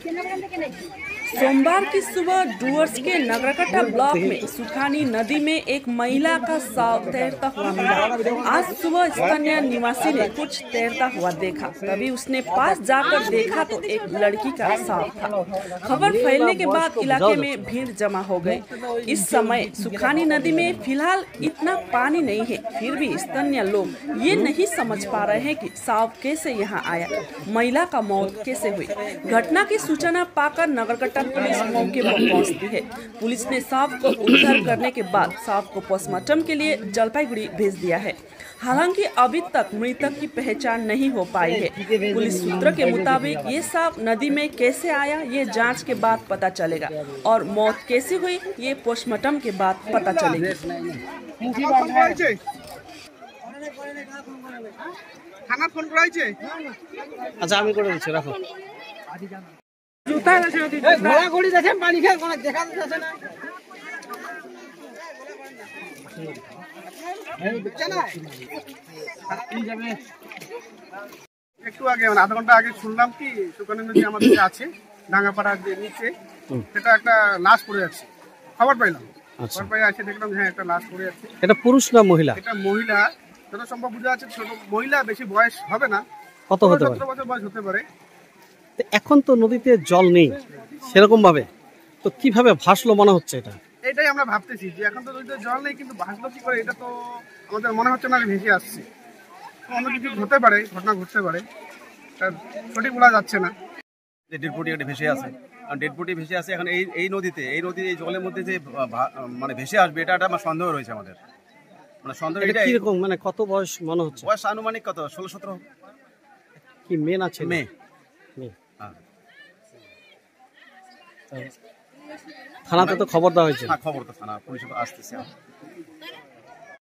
सोमवार की सुबह डुअर्स के नगरकट्टा ब्लॉक में सुखानी नदी में एक महिला का शव तैरता हुआ मिला। आज सुबह स्थानीय निवासी ने कुछ तैरता हुआ देखा, तभी उसने पास जाकर देखा तो एक लड़की का शव था। खबर फैलने के बाद इलाके में भीड़ जमा हो गई। इस समय सुखानी नदी में फिलहाल इतना पानी नहीं है, फिर भी स्थानीय लोग ये नहीं समझ पा रहे हैं कि शव कैसे यहाँ आया, महिला का मौत कैसे हुई। घटना की सूचना पाकर नगरकट्टा पुलिस मौके पर पहुंचती है। पुलिस ने शव को उद्धार करने के बाद शव को पोस्टमार्टम के लिए जलपाईगुड़ी भेज दिया है। हालांकि अभी तक मृतक की पहचान नहीं हो पाई है। पुलिस सूत्र के मुताबिक ये शव नदी में कैसे आया ये जांच के बाद पता चलेगा और मौत कैसी हुई ये पोस्टमार्टम के बाद पता चलेगी। আচ্ছা আমি করে দিচ্ছি রাখো জুতা আছে ঘোড়া ঘড়ি দেখেন পানি খেয়ে কোন দেখা যাচ্ছে না একটু আগে মানে আধা ঘন্টা আগে শুনলাম কি সুকানি নদী আমাদের আছে ডাঙ্গাপাড়ার যে নিচে সেটা একটা লাশ পড়ে আছে, খবর পাইলাম। খবর পাই আছে দেখলাম হ্যাঁ একটা লাশ পড়ে আছে। এটা পুরুষ না মহিলা? এটা মহিলা, যত সম্ভব বোঝা যাচ্ছে ছোট মহিলা, বেশি বয়স হবে না, কত হতে পারে? 17 বছর বয়স হতে পারে। এখন তো নদীতে জল নেই সেরকম ভাবে, তো কিভাবে ভাসলো মনে হচ্ছে? এটাই আমরা ভাবতেছি যে এখন তো নদীতে জল নেই, কিন্তু ভাসলো কি করে এটা তো আমাদের মনে হচ্ছে না ভেসে আসছে। অন্য কিছু হতে পারে, ঘটনা ঘটতে পারে, সঠিক বলা যাচ্ছে না। ডেড বডি একটা ভেসে আছে, আর ডেড বডি ভেসে আছে এখন এই নদীতে, এই জলের মধ্যে যে মানে ভেসে আসবে এটা একটা আমার সন্দেহ রয়েছে আমাদের। মানে সন্দেহ এটা কিরকম, মানে কত বয়স মনে হচ্ছে? বয়স আনুমানিক কত 16-17। কি মেয়ে না ছেলে? মেয়ে। থানাতে তো খবর দেওয়া হয়েছে? হ্যাঁ খবর তো থানা পুলিশ আসতেছে।